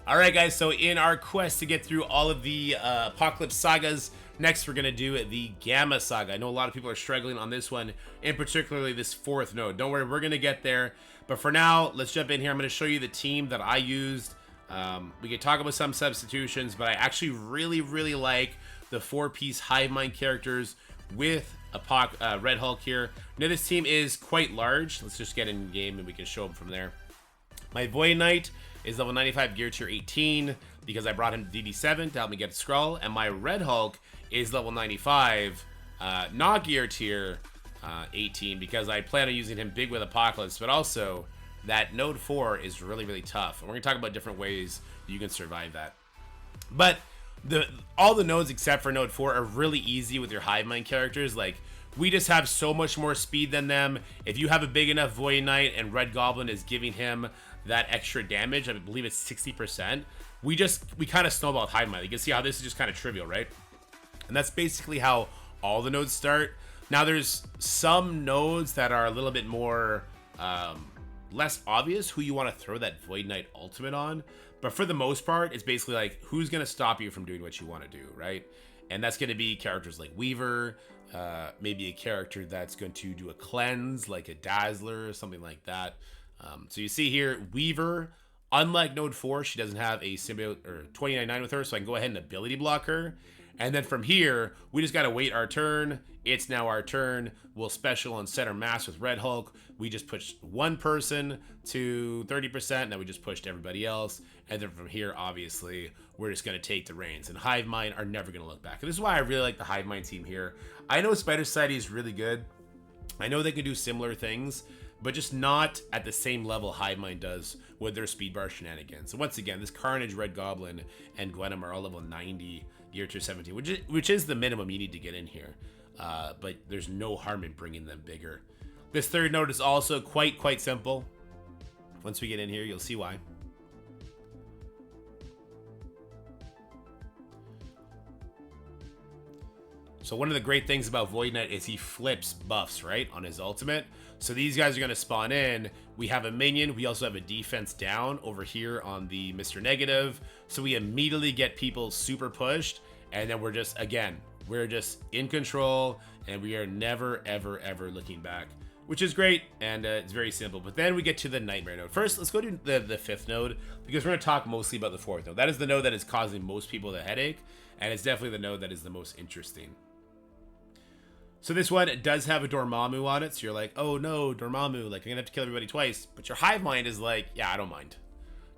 All right, guys, so in our quest to get through all of the Apocalypse sagas, next we're going to do the Gamma Saga. I know a lot of people are struggling on this one, and particularly this fourth node. Don't worry, we're going to get there. But for now, let's jump in here. I'm going to show you the team that I used. We can talk about some substitutions, but I actually really like the 4-piece Hive Mind characters with Red Hulk here. Now, this team is quite large. Let's just get in game and we can show them from there. My Void Knight is level 95, gear tier 18, because I brought him to DD7 to help me get a Skrull. And my Red Hulk is level 95, not gear tier 18, because I plan on using him big with Apocalypse, but also that node 4 is really tough. And we're going to talk about different ways you can survive that. But all the nodes except for node 4 are really easy with your Hive Mind characters. Like, we just have so much more speed than them. If you have a big enough Void Knight and Red Goblin is giving him that extra damage, I believe it's 60%, we kind of snowball with Hive Mind. You can see how this is just kind of trivial, right? And that's basically how all the nodes start. Now, there's some nodes that are a little bit more less obvious who you want to throw that Void Knight ultimate on, but for the most part, it's basically like, who's going to stop you from doing what you want to do, right? And that's going to be characters like Weaver, maybe a character that's going to do a cleanse, like a Dazzler or something like that. So you see here, Weaver, unlike node 4, she doesn't have a symbiote or 29.9 with her, so I can go ahead and ability block her. And then from here, we just got to wait our turn. It's now our turn. We'll special on center mass with Red Hulk. We just pushed one person to 30%, and then we just pushed everybody else. And then from here, obviously, we're just going to take the reins. And Hive Mind are never going to look back. And this is why I really like the Hive Mind team here. I know Spider Society is really good. I know they can do similar things, but just not at the same level Hive Mind does with their speed bar shenanigans. So once again, this Carnage, Red Goblin, and Gwenom are all level 90, gear tier 17, which is the minimum you need to get in here. But there's no harm in bringing them bigger. This third node is also quite simple. Once we get in here, you'll see why. So one of the great things about Void Knight is he flips buffs, right, on his ultimate. So these guys are going to spawn in. We have a minion. We also have a defense down over here on the Mr. Negative. So we immediately get people super pushed. And then we're just in control. And we are never, ever looking back, which is great. And it's very simple. But then we get to the Nightmare node. First, let's go to the fifth node, because we're going to talk mostly about the fourth node. That is the node that is causing most people the headache. And it's definitely the node that is the most interesting. So this one does have a Dormammu on it, so you're like, oh no, Dormammu, like, I'm gonna have to kill everybody twice. But your Hive Mind is like, yeah, I don't mind.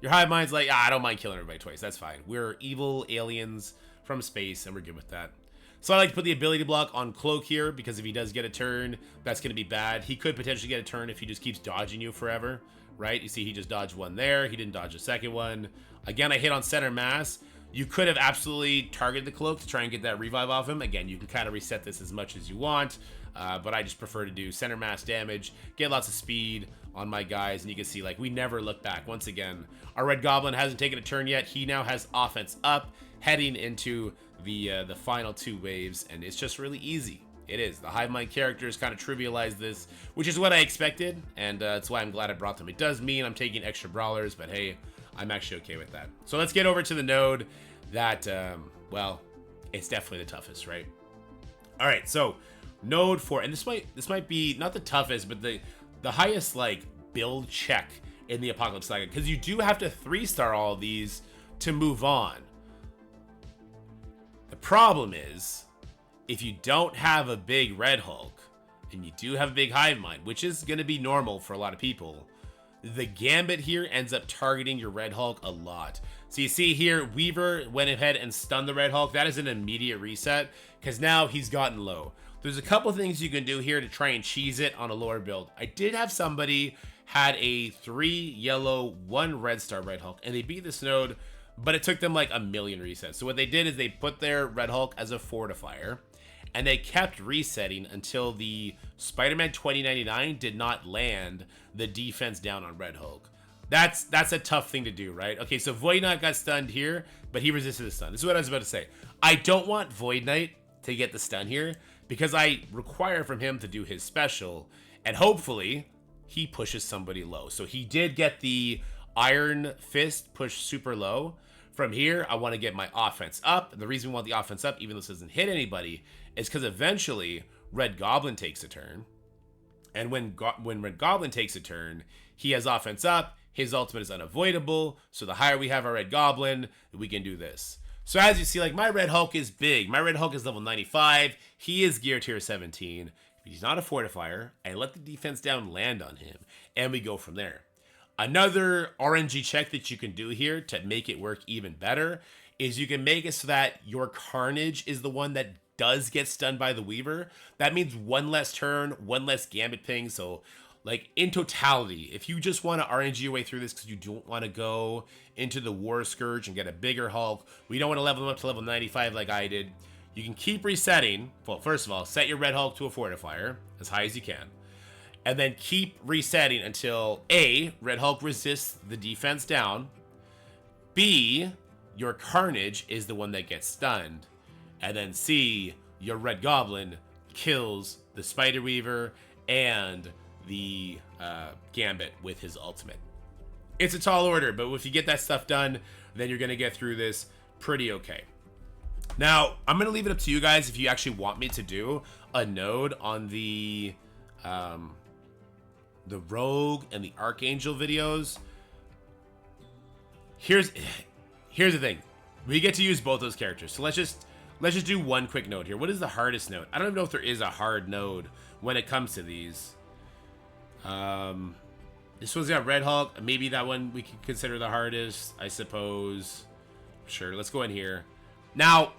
Your Hive Mind's like, yeah, I don't mind killing everybody twice, that's fine. We're evil aliens from space, and we're good with that. So I like to put the ability block on Cloak here, because if he does get a turn, that's gonna be bad. He could potentially get a turn if he just keeps dodging you forever, right? You see he just dodged one there, he didn't dodge a second one. Again, I hit on center mass. You could have absolutely targeted the Cloak to try and get that revive off him. Again, you can kind of reset this as much as you want, but I just prefer to do center mass damage, get lots of speed on my guys, and you can see, like, we never look back. Once again, our Red Goblin hasn't taken a turn yet. He now has offense up, heading into the final two waves, and it's just really easy. It is. The Hive Mind characters kind of trivialize this, which is what I expected, and that's why I'm glad I brought them. It does mean I'm taking extra brawlers, but hey, I'm actually okay with that. So let's get over to the node that, well, it's definitely the toughest, right? All right, so node 4, and this might be not the toughest, but the highest, like, build check in the Apocalypse Saga, because you do have to 3-star all of these to move on. The problem is, if you don't have a big Red Hulk, and you do have a big Hive Mind, which is going to be normal for a lot of people, the Gambit here ends up targeting your Red Hulk a lot. So you see here, Weaver went ahead and stunned the Red Hulk. That is an immediate reset, because now he's gotten low. There's a couple things you can do here to try and cheese it on a lower build. I did have somebody had a 3 yellow, 1 red star Red Hulk, and they beat this node, but it took them like a million resets. So what they did is they put their Red Hulk as a fortifier, and they kept resetting until the Spider-Man 2099 did not land the defense down on Red Hulk. That's a tough thing to do, right? Okay, so Void Knight got stunned here, but he resisted the stun. This is what I was about to say. I don't want Void Knight to get the stun here, because I require from him to do his special, and hopefully he pushes somebody low. So he did get the Iron Fist pushed super low. From here, I want to get my offense up. And the reason we want the offense up, even though this doesn't hit anybody, is because eventually Red Goblin takes a turn. And when Red Goblin takes a turn, he has offense up. His ultimate is unavoidable. So the higher we have our Red Goblin, we can do this. So as you see, like, my Red Hulk is big. My Red Hulk is level 95. He is gear tier 17. He's not a fortifier. I let the defense down land on him. And we go from there. Another RNG check that you can do here to make it work even better is you can make it so that your Carnage is the one that does get stunned by the Weaver. That means one less turn, one less Gambit ping. So, like, in totality, if you just want to RNG your way through this because you don't want to go into the War Scourge and get a bigger Hulk, we don't want to level them up to level 95 like I did, you can keep resetting. Well, first of all, set your Red Hulk to a fortifier as high as you can. And then keep resetting until A, Red Hulk resists the defense down. B, your Carnage is the one that gets stunned. And then C, your Red Goblin kills the Spider Weaver and the Gambit with his ultimate. It's a tall order, but if you get that stuff done, then you're going to get through this pretty okay. Now, I'm going to leave it up to you guys if you actually want me to do a node on the Rogue and the Archangel videos. Here's the thing. We get to use both those characters. So let's just do one quick node here. What is the hardest node? I don't even know if there is a hard node when it comes to these. This one's got Red Hulk. Maybe that one we can consider the hardest, I suppose. Sure, let's go in here. Now,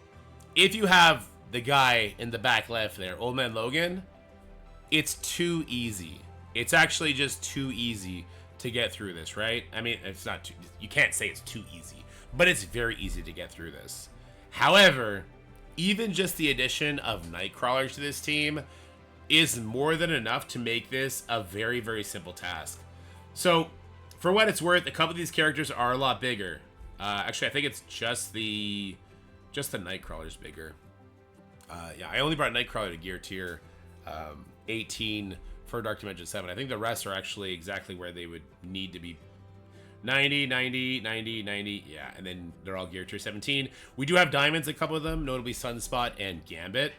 if you have the guy in the back left there, Old Man Logan, it's too easy. It's actually just too easy to get through this, right? I mean, it's not too, you can't say it's too easy, but it's very easy to get through this. However, even just the addition of Nightcrawler to this team is more than enough to make this a very, very simple task. So, for what it's worth, a couple of these characters are a lot bigger. Actually, I think it's just the Nightcrawler's bigger. Yeah, I only brought Nightcrawler to gear tier 18 for Dark Dimension 7. I think the rest are actually exactly where they would need to be. 90, 90, 90, 90. Yeah, and then they're all gear tier 17. We do have diamonds, a couple of them, notably Sunspot and Gambit.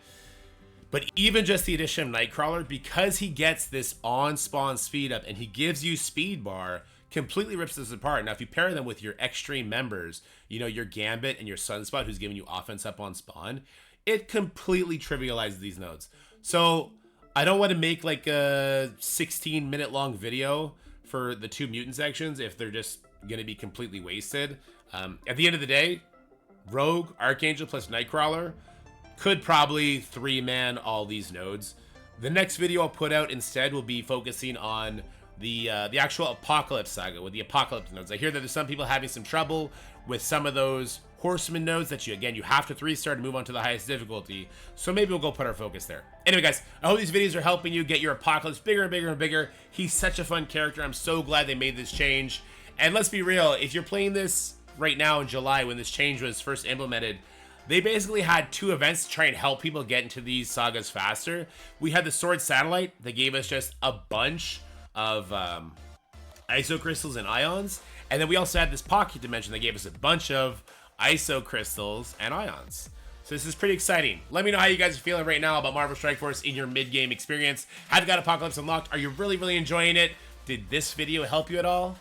But even just the addition of Nightcrawler, because he gets this on-spawn speed up and he gives you speed bar, completely rips this apart. Now, if you pair them with your extreme members, you know, your Gambit and your Sunspot, who's giving you offense up on spawn, it completely trivializes these nodes. So I don't want to make like a 16-minute long video for the two mutant sections if they're just going to be completely wasted. At the end of the day, Rogue, Archangel plus Nightcrawler could probably 3-man all these nodes. The next video I'll put out instead will be focusing on the actual Apocalypse Saga with the Apocalypse nodes. I hear that there's some people having some trouble with some of those Horseman nodes that you have to 3-star to move on to the highest difficulty. So maybe we'll go put our focus there. Anyway, guys, I hope these videos are helping you get your Apocalypse bigger and bigger and bigger. He's such a fun character. I'm so glad they made this change. And let's be real, if you're playing this right now in July when this change was first implemented, they basically had 2 events to try and help people get into these sagas faster. We had the Sword Satellite that gave us just a bunch of ISO crystals and ions. And then we also had this Pocket Dimension that gave us a bunch of ISO crystals and ions. So this is pretty exciting. Let me know how you guys are feeling right now about Marvel Strike Force in your mid-game experience. Have you got Apocalypse unlocked? Are you really, really enjoying it? Did this video help you at all?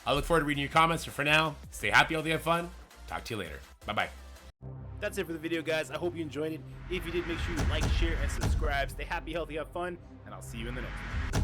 I look forward to reading your comments. But for now, stay happy, healthy, have fun. Talk to you later. Bye-bye. That's it for the video, guys. I hope you enjoyed it. If you did, make sure you like, share, and subscribe. Stay happy, healthy, have fun, and I'll see you in the next one.